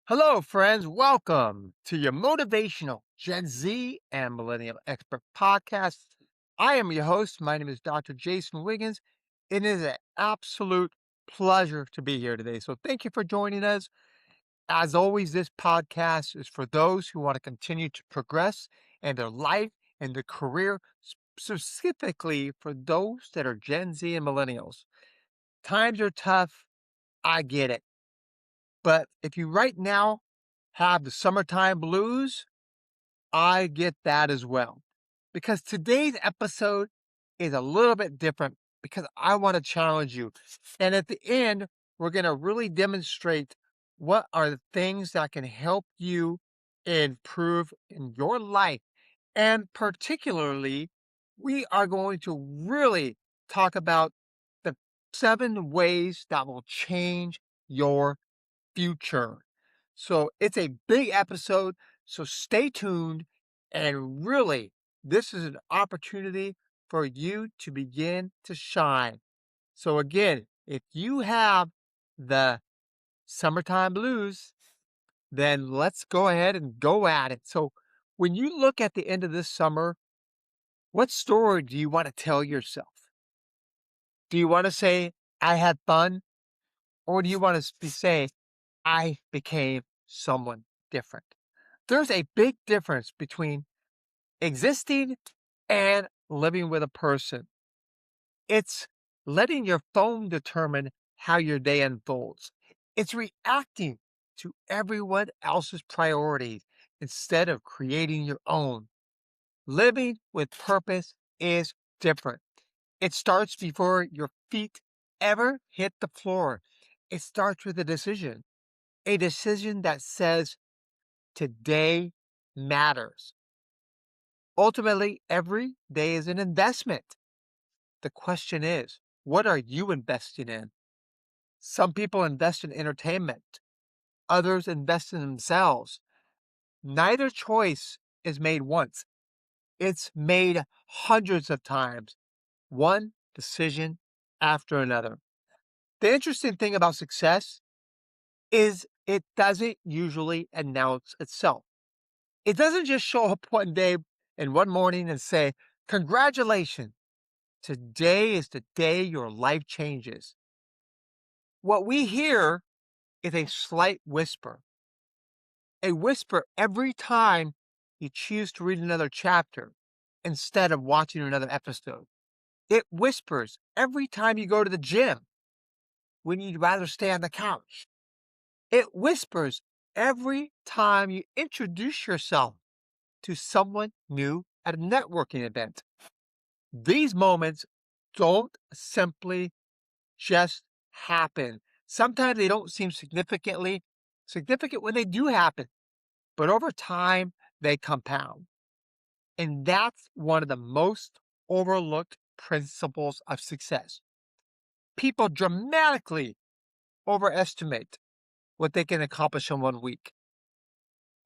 Hello, friends. Welcome to your motivational Gen Z and Millennial Expert podcast. I am your host. My name is Dr. Jason Wiggins. It is an absolute pleasure to be here today. So, thank you for joining us. As always, this podcast is for those who want to continue to progress in their life and their career, specifically for those that are Gen Z and Millennials. Times are tough. I get it. But if you right now have the summertime blues, I get that as well. Because today's episode is a little bit different because I want to challenge you. And at the end, we're going to really demonstrate what are the things that can help you improve in your life. And particularly, we are going to really talk about the 7 ways that will change your future. So it's a big episode. So stay tuned. And really, this is an opportunity for you to begin to shine. So, again, if you have the summertime blues, then let's go ahead and go at it. So, when you look at the end of this summer, what story do you want to tell yourself? Do you want to say, I had fun? Or do you want to say, I became someone different? There's a big difference between existing and living with a person. It's letting your phone determine how your day unfolds. It's reacting to everyone else's priorities instead of creating your own. Living with purpose is different. It starts before your feet ever hit the floor. It starts with a decision that says, today matters. Ultimately, every day is an investment. The question is, what are you investing in? Some people invest in entertainment, others invest in themselves. Neither choice is made once, it's made hundreds of times, one decision after another. The interesting thing about success is it doesn't usually announce itself. It doesn't just show up one day and one morning and say, congratulations, today is the day your life changes. What we hear is a slight whisper, a whisper every time you choose to read another chapter instead of watching another episode. It whispers every time you go to the gym when you'd rather stay on the couch. It whispers every time you introduce yourself to someone new at a networking event. These moments don't simply just happen. Sometimes they don't seem significant when they do happen, but over time they compound. And that's one of the most overlooked principles of success. People dramatically overestimate what they can accomplish in one week.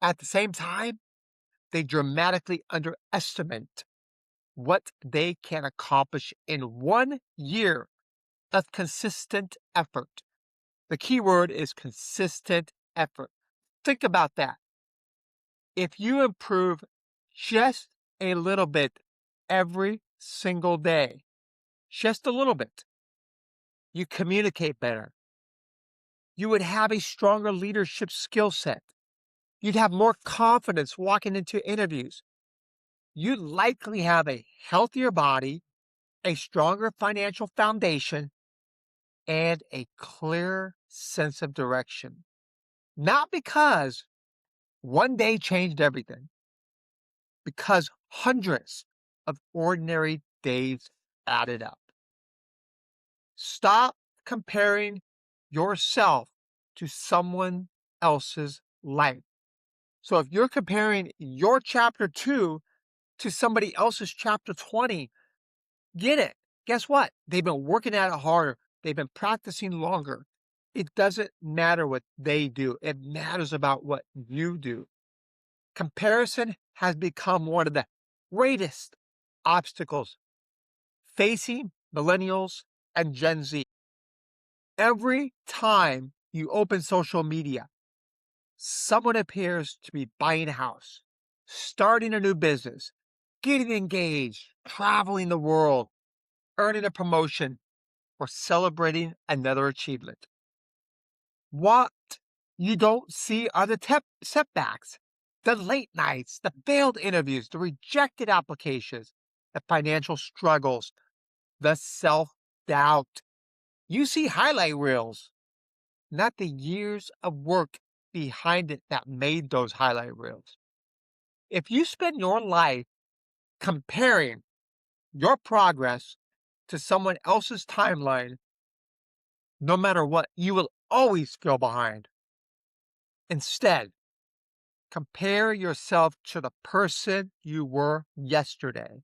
At the same time, they dramatically underestimate what they can accomplish in 1 year of consistent effort. The key word is consistent effort. Think about that. If you improve just a little bit every single day, just a little bit, you communicate better. You would have a stronger leadership skill set. You'd have more confidence walking into interviews. You'd likely have a healthier body, a stronger financial foundation, and a clear sense of direction. Not because one day changed everything, because hundreds of ordinary days added up. Stop comparing yourself to someone else's life. So if you're comparing your chapter 2 to somebody else's chapter 20, get it. Guess what? They've been working at it harder. They've been practicing longer. It doesn't matter what they do. It matters about what you do. Comparison has become one of the greatest obstacles facing millennials and Gen Z. Every time you open social media, someone appears to be buying a house, starting a new business, getting engaged, traveling the world, earning a promotion, or celebrating another achievement. What you don't see are the setbacks, the late nights, the failed interviews, the rejected applications, the financial struggles, the self doubt. You see highlight reels, not the years of work behind it that made those highlight reels. If you spend your life comparing your progress to someone else's timeline, no matter what, you will always feel behind. Instead, compare yourself to the person you were yesterday.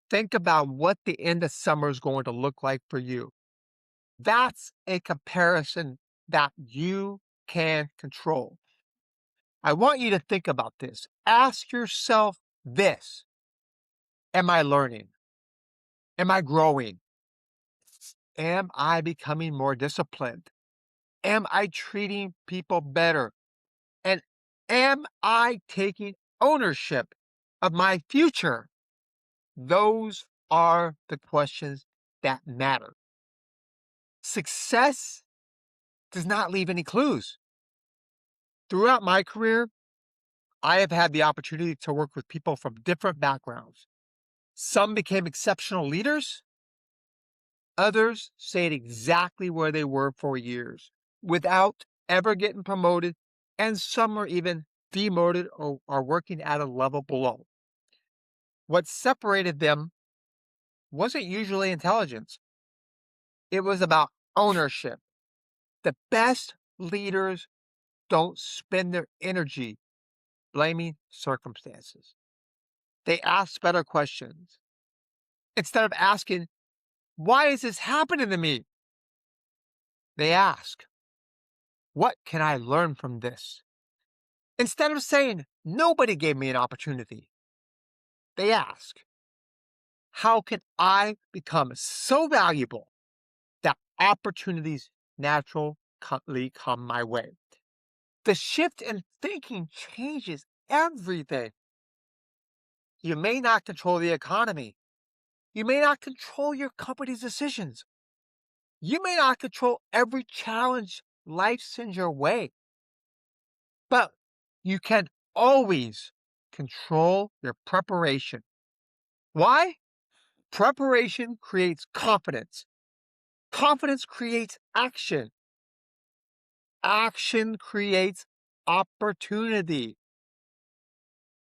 Think about what the end of summer is going to look like for you. That's a comparison that you can control. I want you to think about this. Ask yourself this: am I learning? Am I growing? Am I becoming more disciplined? Am I treating people better? And am I taking ownership of my future? Those are the questions that matter. Success does not leave any clues. Throughout my career, I have had the opportunity to work with people from different backgrounds. Some became exceptional leaders, others stayed exactly where they were for years without ever getting promoted, and some were even demoted or are working at a level below. What separated them wasn't usually intelligence, it was about ownership. The best leaders don't spend their energy blaming circumstances. They ask better questions. Instead of asking, why is this happening to me? They ask, what can I learn from this? Instead of saying, nobody gave me an opportunity, they ask, how can I become so valuable that opportunities naturally come my way? The shift in thinking changes everything. You may not control the economy. You may not control your company's decisions. You may not control every challenge life sends your way. But you can always control your preparation. Why? Preparation creates confidence. Confidence creates action. Action creates opportunity.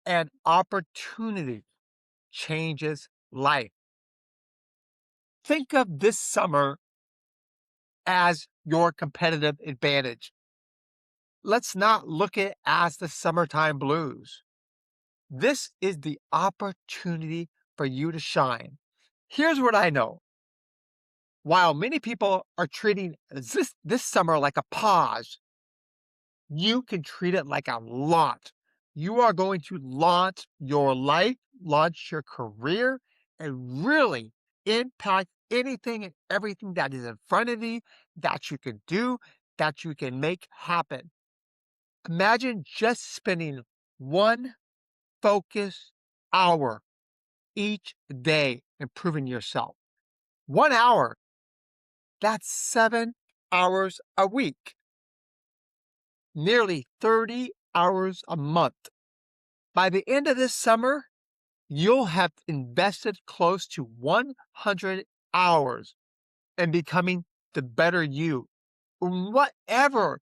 And opportunity changes life. Think of this summer as your competitive advantage. Let's not look at it as the summertime blues. This is the opportunity for you to shine. Here's what I know. While many people are treating this summer like a pause, you can treat it like a launch. You are going to launch your life, launch your career, and really impact anything and everything that is in front of you that you can do, that you can make happen. Imagine just spending one focused hour each day improving yourself. 1 hour, that's 7 hours a week, nearly 30 hours a month. By the end of this summer, you'll have invested close to 100 hours in becoming the better you, in whatever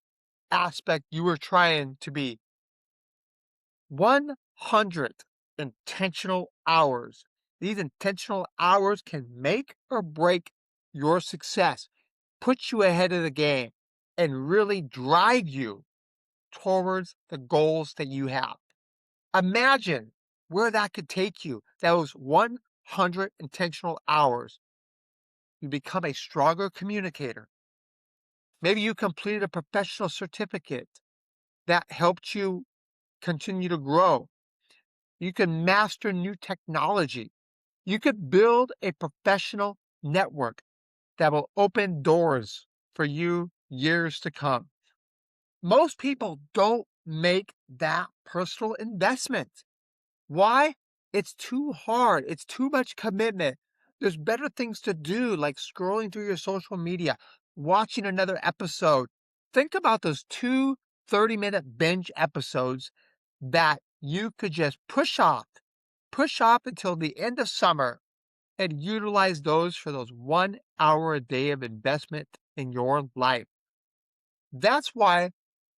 aspect you were trying to be. 100 intentional hours. These intentional hours can make or break your success, put you ahead of the game, and really drive you towards the goals that you have. Imagine where that could take you. Those 100 intentional hours. You become a stronger communicator. Maybe you completed a professional certificate that helped you continue to grow. You can master new technology. You could build a professional network that will open doors for you years to come. Most people don't make that personal investment. Why? It's too hard. It's too much commitment. There's better things to do, like scrolling through your social media, watching another episode. Think about those two 30-minute binge episodes that you could just push off until the end of summer and utilize those for those 1 hour a day of investment in your life. That's why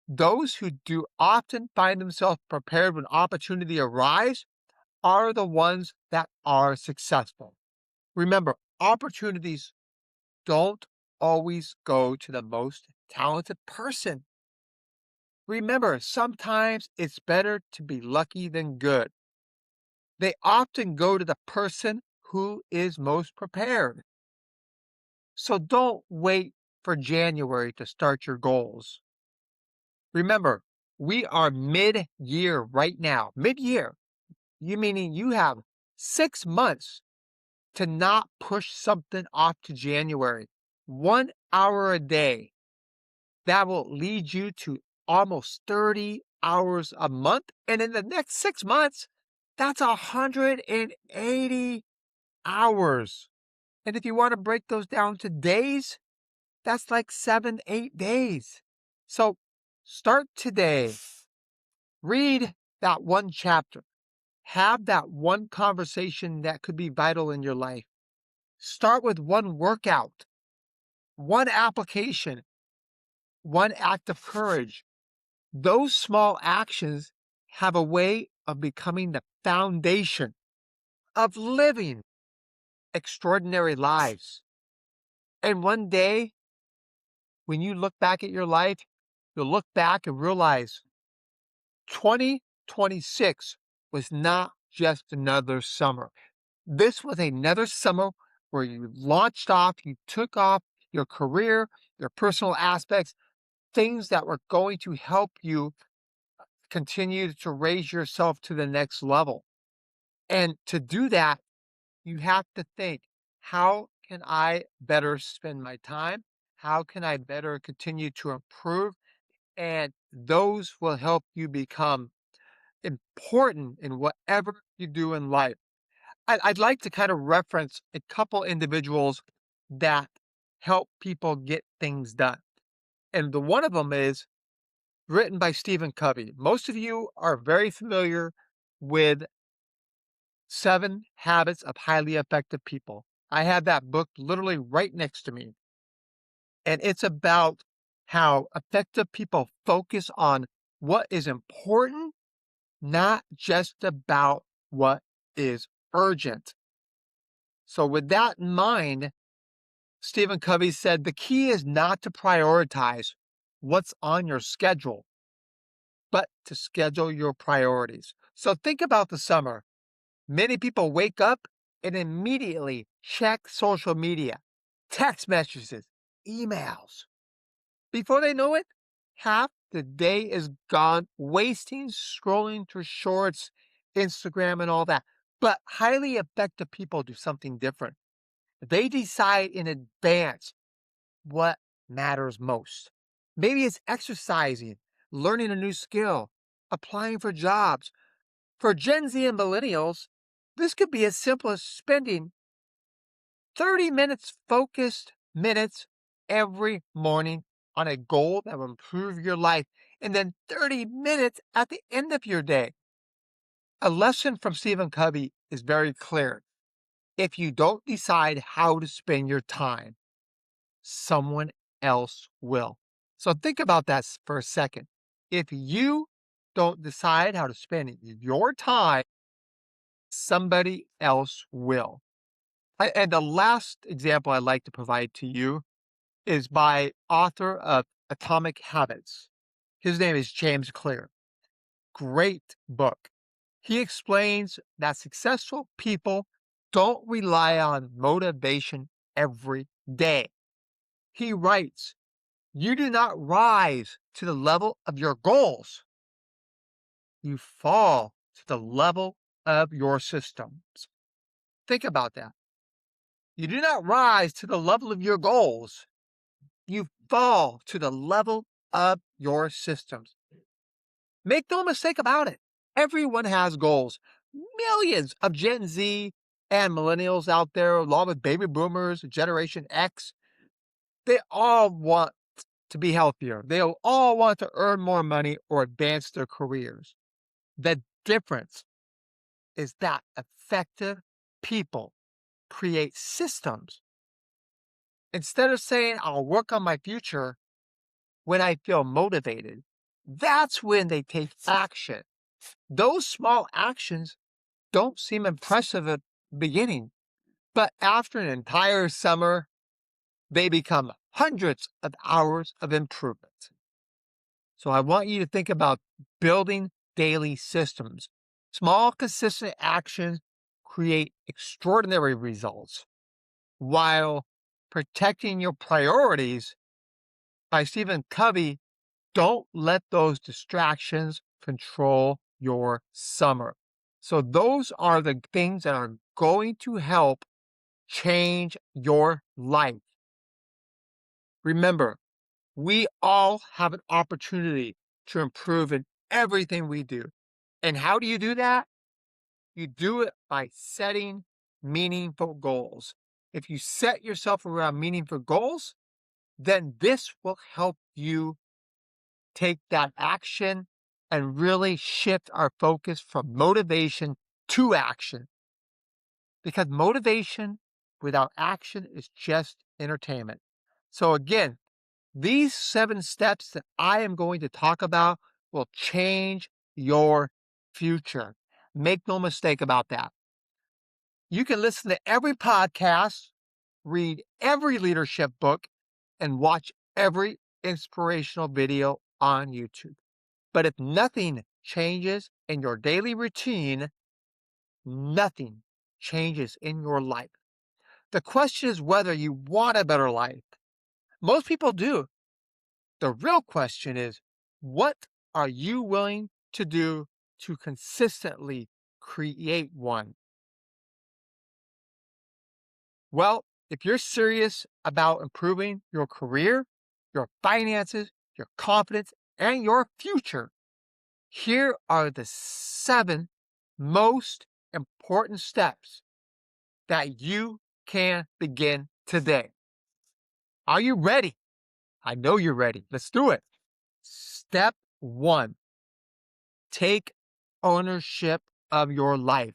those who do often find themselves prepared when opportunity arrives are the ones that are successful. Remember, opportunities don't always go to the most talented person. Remember, sometimes it's better to be lucky than good. They often go to the person who is most prepared. So don't wait for January to start your goals. Remember, we are mid-year right now. Mid-year, you meaning you have 6 months to not push something off to January. 1 hour a day. That will lead you to almost 30 hours a month. And in the next 6 months, that's 180 hours. And if you want to break those down to days, that's like 7, 8 days. So start today. Read that one chapter. Have that one conversation that could be vital in your life. Start with one workout, one application, one act of courage. Those small actions have a way of becoming the foundation of living extraordinary lives. And one day, when you look back at your life, you'll look back and realize 2026 was not just another summer. This was another summer where you launched off, you took off your career, your personal aspects, things that were going to help you continue to raise yourself to the next level. And to do that, you have to think, how can I better spend my time? How can I better continue to improve? And those will help you become important in whatever you do in life. I'd like to kind of reference a couple individuals that help people get things done. And the one of them is written by Stephen Covey. Most of you are very familiar with 7 Habits of Highly Effective People. I have that book literally right next to me. And it's about how effective people focus on what is important, not just about what is urgent. So, with that in mind, Stephen Covey said the key is not to prioritize what's on your schedule, but to schedule your priorities. So, think about the summer. Many people wake up and immediately check social media, text messages, emails. Before they know it, half the day is gone wasting scrolling through shorts, Instagram, and all that. But highly effective people do something different. They decide in advance what matters most. Maybe it's exercising, learning a new skill, applying for jobs. For Gen Z and millennials, this could be as simple as spending 30 minutes focused minutes every morning on a goal that will improve your life, and then 30 minutes at the end of your day. A lesson from Stephen Covey is very clear. If you don't decide how to spend your time, someone else will. So think about that for a second. If you don't decide how to spend your time, somebody else will. And the last example I'd like to provide to you is by author of Atomic Habits. His name is James Clear. Great book. He explains that successful people don't rely on motivation every day. He writes, you do not rise to the level of your goals. You fall to the level of your systems. Think about that. You do not rise to the level of your goals. You fall to the level of your systems. Make no mistake about it. Everyone has goals. Millions of Gen Z and millennials out there, along with baby boomers, Generation X, they all want to be healthier. They all want to earn more money or advance their careers. The difference is that effective people create systems. Instead of saying, I'll work on my future when I feel motivated, that's when they take action. Those small actions don't seem impressive at the beginning, but after an entire summer, they become hundreds of hours of improvement. So I want you to think about building daily systems. Small, consistent actions create extraordinary results while protecting your priorities. By Stephen Covey, don't let those distractions control your summer. So those are the things that are going to help change your life. Remember, we all have an opportunity to improve in everything we do. And how do you do that? You do it by setting meaningful goals. If you set yourself around meaningful goals, then this will help you take that action and really shift our focus from motivation to action. Because motivation without action is just entertainment. So again, these 7 steps that I am going to talk about will change your future. Make no mistake about that. You can listen to every podcast, read every leadership book, and watch every inspirational video on YouTube. But if nothing changes in your daily routine, nothing changes in your life. The question is whether you want a better life. Most people do. The real question is, what are you willing to do to consistently create one? Well, if you're serious about improving your career, your finances, your confidence, and your future, here are the 7 most important steps that you can begin today. Are you ready? I know you're ready. Let's do it. Step 1, take ownership of your life.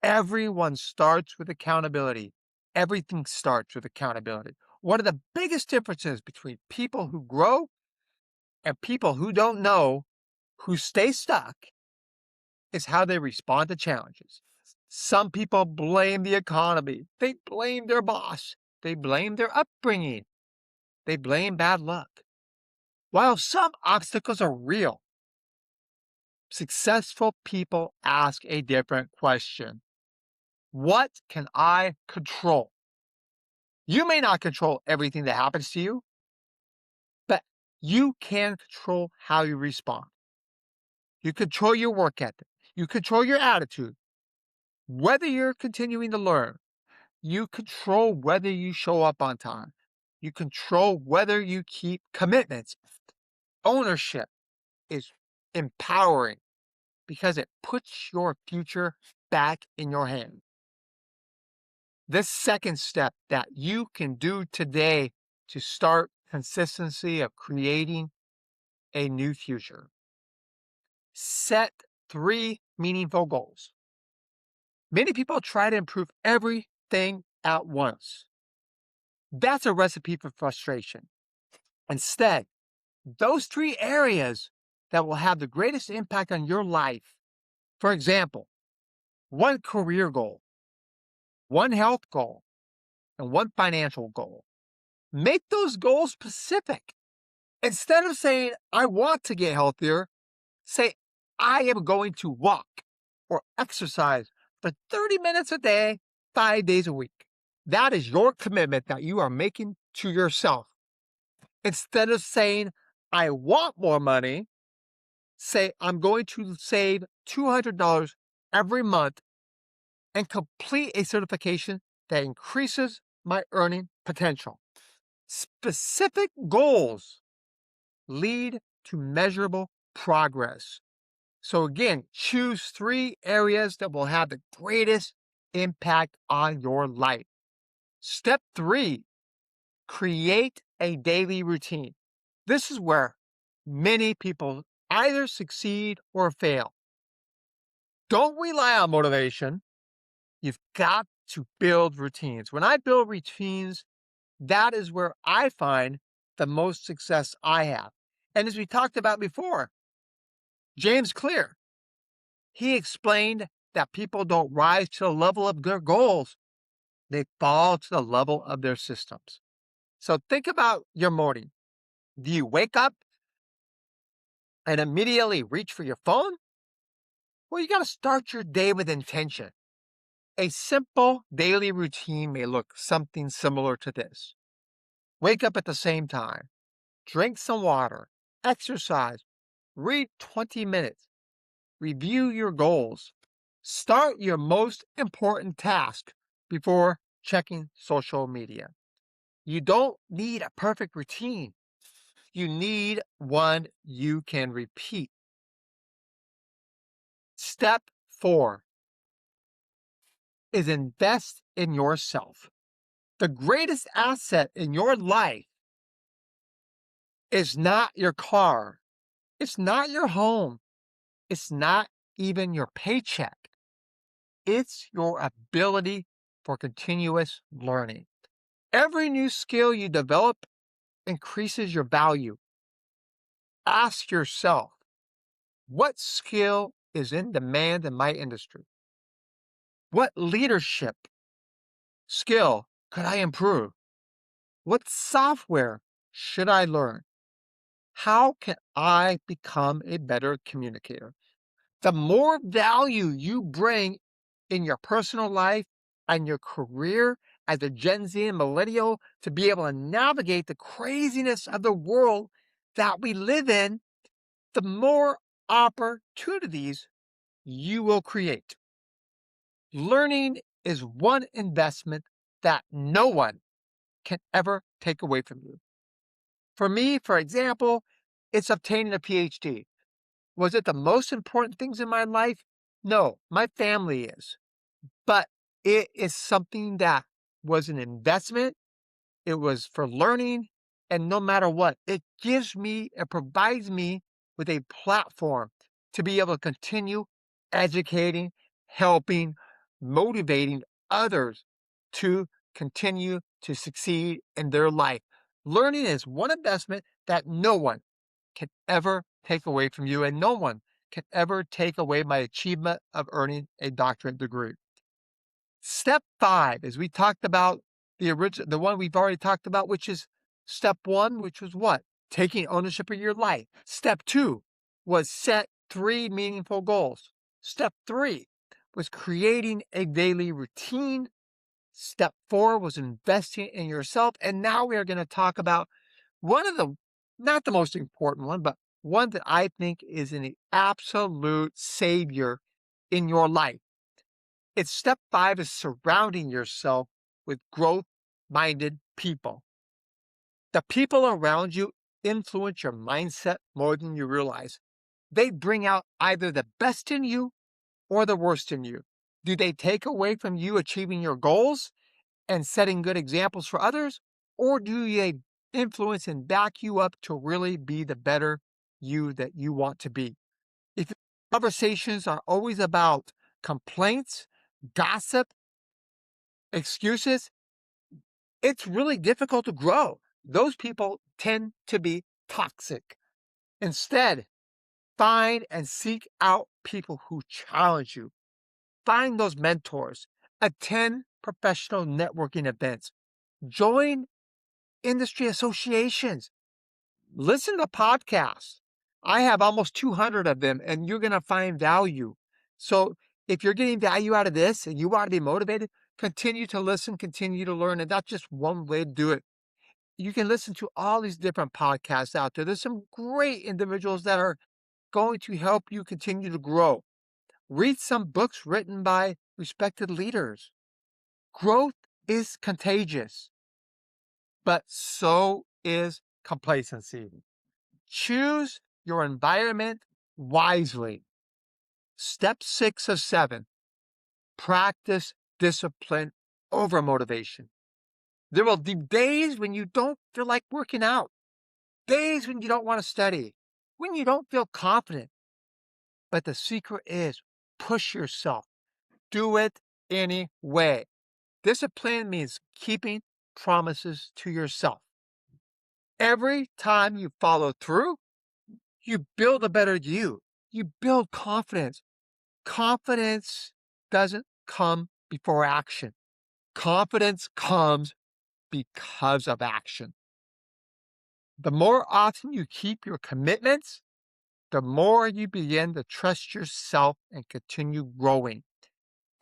Everyone starts with accountability. Everything starts with accountability. One of the biggest differences between people who grow and people who don't know, who stay stuck, is how they respond to challenges. Some people blame the economy. They blame their boss. They blame their upbringing. They blame bad luck. While some obstacles are real, successful people ask a different question. What can I control? You may not control everything that happens to you, but you can control how you respond. You control your work ethic. You control your attitude. Whether you're continuing to learn, you control whether you show up on time. You control whether you keep commitments. Ownership is empowering because it puts your future back in your hand. The second step that you can do today to start consistency of creating a new future. Set 3 meaningful goals. Many people try to improve everything at once. That's a recipe for frustration. Instead, those 3 areas that will have the greatest impact on your life, for example, 1 career goal, 1 health goal, and 1 financial goal. Make those goals specific. Instead of saying, I want to get healthier, say, I am going to walk or exercise for 30 minutes a day, 5 days a week. That is your commitment that you are making to yourself. Instead of saying, I want more money, say, I'm going to save $200 every month and complete a certification that increases my earning potential. Specific goals lead to measurable progress. So again, choose 3 areas that will have the greatest impact on your life. Step 3, create a daily routine. This is where many people either succeed or fail. Don't rely on motivation. You've got to build routines. When I build routines, that is where I find the most success I have. And as we talked about before, James Clear, he explained that people don't rise to the level of their goals, they fall to the level of their systems. So think about your morning. Do you wake up and immediately reach for your phone? Well, you got to start your day with intention. A simple daily routine may look something similar to this. Wake up at the same time, drink some water, exercise, read 20 minutes, review your goals, start your most important task before checking social media. You don't need a perfect routine. You need one you can repeat. Step 4 is invest in yourself. The greatest asset in your life is not your car. It's not your home. It's not even your paycheck. It's your ability for continuous learning. Every new skill you develop increases your value. Ask yourself, what skill is in demand in my industry? What leadership skill could I improve? What software should I learn? How can I become a better communicator? The more value you bring in your personal life and your career as a Gen Z and millennial to be able to navigate the craziness of the world that we live in, the more opportunities you will create. Learning is one investment that no one can ever take away from you. For me, for example, it's obtaining a PhD. Was it the most important things in my life? No, my family is. But it is something that was an investment. It was for learning. And no matter what, it provides me with a platform to be able to continue educating, helping, motivating others to continue to succeed in their life. Learning is one investment that no one can ever take away from you, and no one can ever take away my achievement of earning a doctorate degree. Step 5, as we talked about the one we've already talked about, which is step 1, which was what? Taking ownership of your life. Step 2 was set 3 meaningful goals. Step 3 was creating a daily routine. Step 4 was investing in yourself. And now we are going to talk about one of the, not the most important one, but one that I think is an absolute savior in your life. It's step 5 is surrounding yourself with growth-minded people. The people around you influence your mindset more than you realize. They bring out either the best in you or the worst in you. Do they take away from you achieving your goals and setting good examples for others? Or do they influence and back you up to really be the better you that you want to be? If conversations are always about complaints, gossip, excuses, it's really difficult to grow. Those people tend to be toxic. Instead, find and seek out people who challenge you. Find those mentors. Attend professional networking events. Join industry associations. Listen to podcasts. I have almost 200 of them, and you're going to find value. So if you're getting value out of this and you want to be motivated, continue to listen, continue to learn. And that's just one way to do it. You can listen to all these different podcasts out there. There's some great individuals that are going to help you continue to grow. Read some books written by respected leaders. Growth is contagious, but so is complacency. Choose your environment wisely. Step 6 of 7, practice discipline over motivation. There will be days when you don't feel like working out, days when you don't want to study, when you don't feel confident. But the secret is push yourself. Do it anyway. Discipline means keeping promises to yourself. Every time you follow through, you build a better you. You build confidence. Confidence doesn't come before action. Confidence comes because of action. The more often you keep your commitments, the more you begin to trust yourself and continue growing.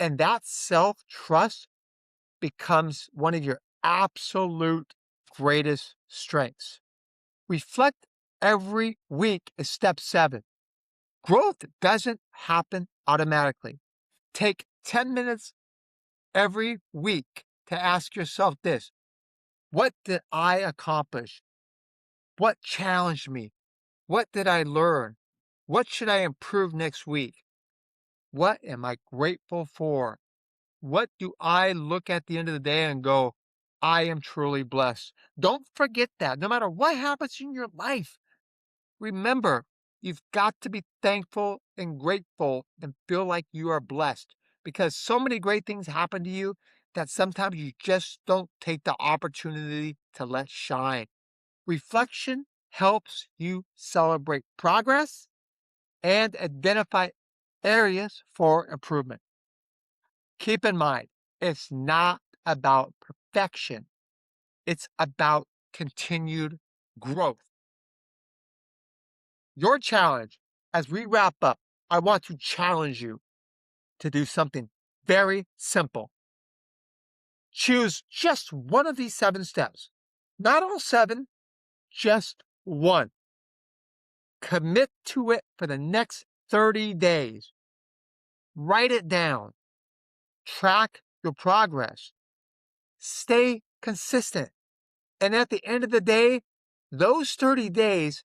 And that self-trust becomes one of your absolute greatest strengths. Reflect every week is step 7. Growth doesn't happen automatically. Take 10 minutes every week to ask yourself this: what did I accomplish? What challenged me? What did I learn? What should I improve next week? What am I grateful for? What do I look at the end of the day and go, I am truly blessed? Don't forget that. No matter what happens in your life, remember, you've got to be thankful and grateful and feel like you are blessed, because so many great things happen to you that sometimes you just don't take the opportunity to let shine. Reflection helps you celebrate progress and identify areas for improvement. Keep in mind, it's not about perfection. It's about continued growth. Your challenge, as we wrap up, I want to challenge you to do something very simple. Choose just one of these 7 steps. Not all 7, just one. Commit to it for the next 30 days. Write it down. Track your progress. Stay consistent. And at the end of the day, those 30 days,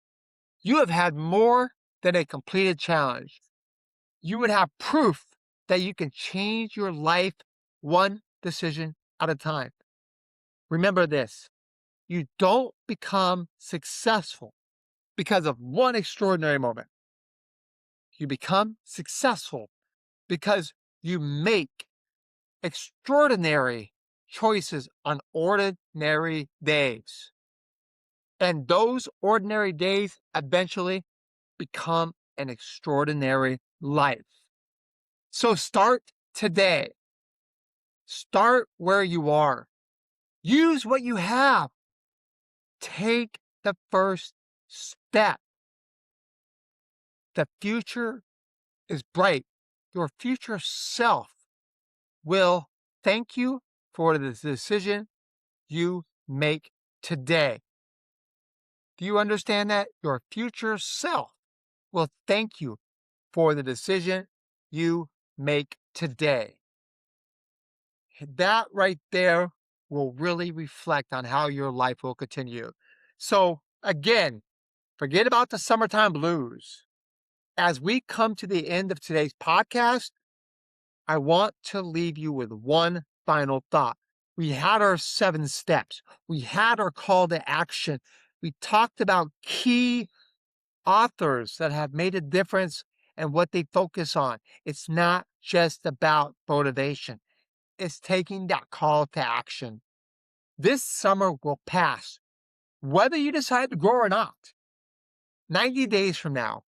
you have had more than a completed challenge. You would have proof that you can change your life one decision at a time. Remember this: you don't become successful because of one extraordinary moment. You become successful because you make extraordinary choices on ordinary days. And those ordinary days eventually become an extraordinary life. So start today. Start where you are. Use what you have. Take the first step. The future is bright. Your future self will thank you for the decision you make today. Do you understand that? Your future self will thank you for the decision you make today. That right there will really reflect on how your life will continue. So, again, forget about the summertime blues. As we come to the end of today's podcast, I want to leave you with one final thought. We had our 7 steps. We had our call to action. We talked about key authors that have made a difference and what they focus on. It's not just about motivation. It's taking that call to action. This summer will pass, whether you decide to grow or not. 90 days from now,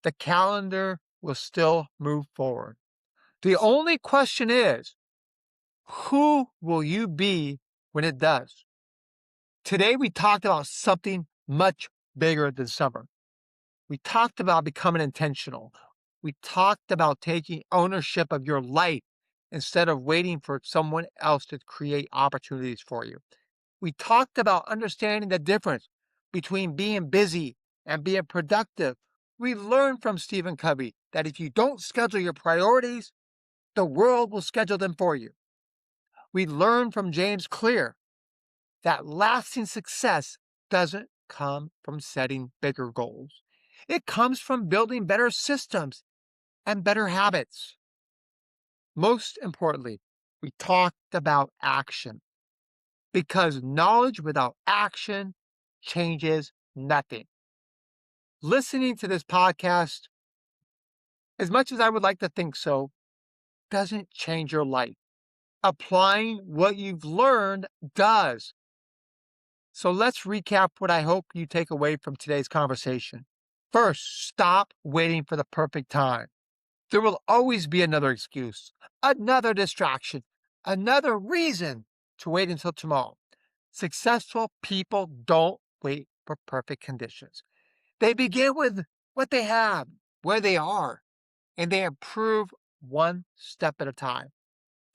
the calendar will still move forward. The only question is, who will you be when it does? Today, we talked about something much bigger than summer. We talked about becoming intentional. We talked about taking ownership of your life instead of waiting for someone else to create opportunities for you. We talked about understanding the difference between being busy and being productive. We learned from Stephen Covey that if you don't schedule your priorities, the world will schedule them for you. We learned from James Clear that lasting success doesn't come from setting bigger goals. It comes from building better systems and better habits. Most importantly, we talked about action because knowledge without action changes nothing. Listening to this podcast, as much as I would like to think so, doesn't change your life. Applying what you've learned does. So let's recap what I hope you take away from today's conversation. First, stop waiting for the perfect time. There will always be another excuse, another distraction, another reason to wait until tomorrow. Successful people don't wait for perfect conditions. They begin with what they have, where they are, and they improve one step at a time.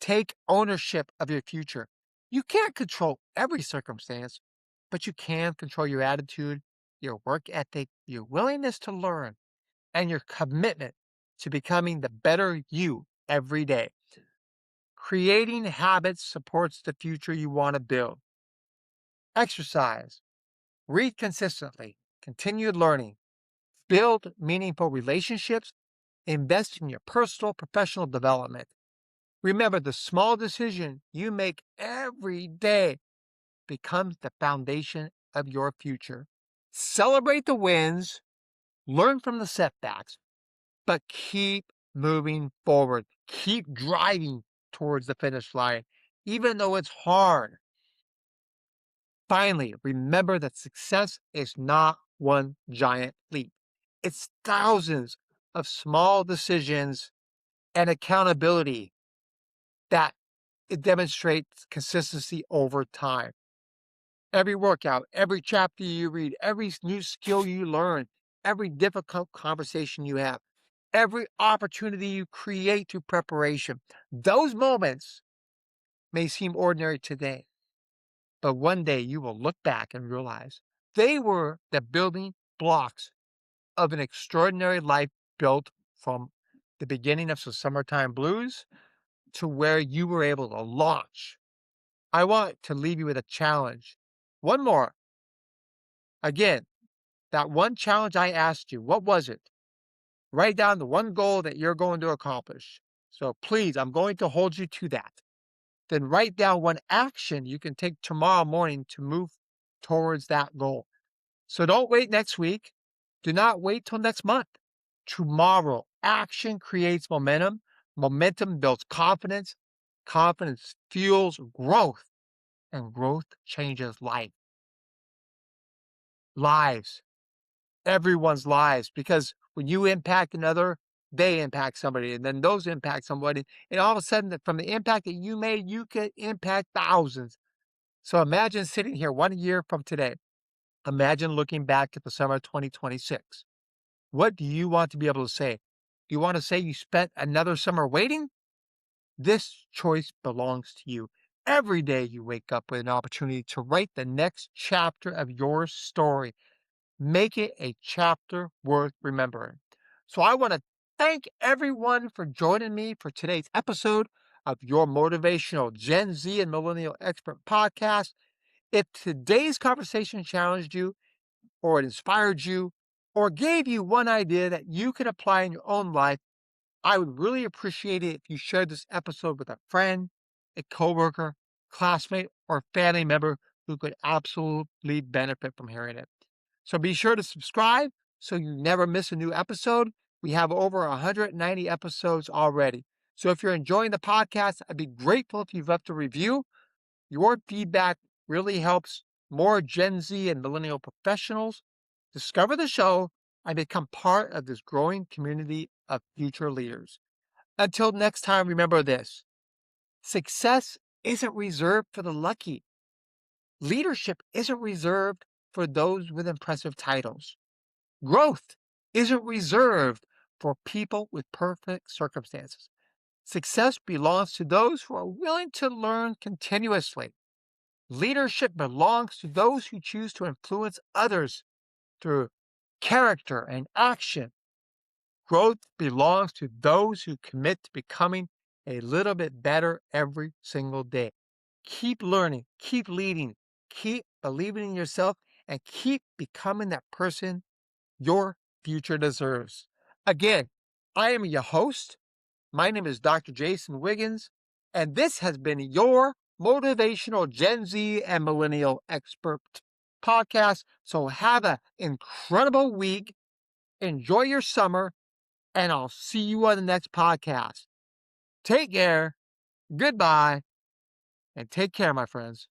Take ownership of your future. You can't control every circumstance, but you can control your attitude, your work ethic, your willingness to learn, and your commitment to becoming the better you every day. Creating habits supports the future you want to build. Exercise, read consistently, continue learning, build meaningful relationships, invest in your personal, professional development. Remember, the small decision you make every day becomes the foundation of your future. Celebrate the wins, learn from the setbacks, but keep moving forward. Keep driving towards the finish line, even though it's hard. Finally, remember that success is not one giant leap. It's thousands of small decisions and accountability that it demonstrates consistency over time. Every workout, every chapter you read, every new skill you learn, every difficult conversation you have, every opportunity you create through preparation, those moments may seem ordinary today, but one day you will look back and realize they were the building blocks of an extraordinary life built from the beginning of some summertime blues to where you were able to launch. I want to leave you with a challenge. One more. Again, that one challenge I asked you, what was it? Write down the one goal that you're going to accomplish. So please, I'm going to hold you to that. Then write down one action you can take tomorrow morning to move towards that goal. So don't wait next week. Do not wait till next month. Tomorrow, action creates momentum. Momentum builds confidence. Confidence fuels growth, and growth changes lives, everyone's lives, because when you impact another, they impact somebody, and then those impact somebody, and all of a sudden, from the impact that you made, you could impact thousands. So imagine sitting here 1 year from today. Imagine looking back at the summer of 2026. What do you want to be able to say? Do you want to say you spent another summer waiting? This choice belongs to you. Every day you wake up with an opportunity to write the next chapter of your story. Make it a chapter worth remembering. So I want to thank everyone for joining me for today's episode of your motivational Gen Z and Millennial Expert podcast. If today's conversation challenged you, or it inspired you, or gave you one idea that you could apply in your own life, I would really appreciate it if you shared this episode with a friend, a coworker, classmate, or family member who could absolutely benefit from hearing it. So be sure to subscribe so you never miss a new episode. We have over 190 episodes already. So if you're enjoying the podcast, I'd be grateful if you've left a review. Your feedback really helps more Gen Z and millennial professionals discover the show and become part of this growing community of future leaders. Until next time, remember this: success isn't reserved for the lucky. Leadership isn't reserved for those with impressive titles. Growth isn't reserved for people with perfect circumstances. Success belongs to those who are willing to learn continuously. Leadership belongs to those who choose to influence others through character and action. Growth belongs to those who commit to becoming a little bit better every single day. Keep learning, keep leading, keep believing in yourself, and keep becoming that person your future deserves. Again, I am your host. My name is Dr. Jason Wiggins, and this has been your motivational Gen Z and Millennial Expert podcast. So have an incredible week. Enjoy your summer, and I'll see you on the next podcast. Take care, goodbye, and take care, my friends.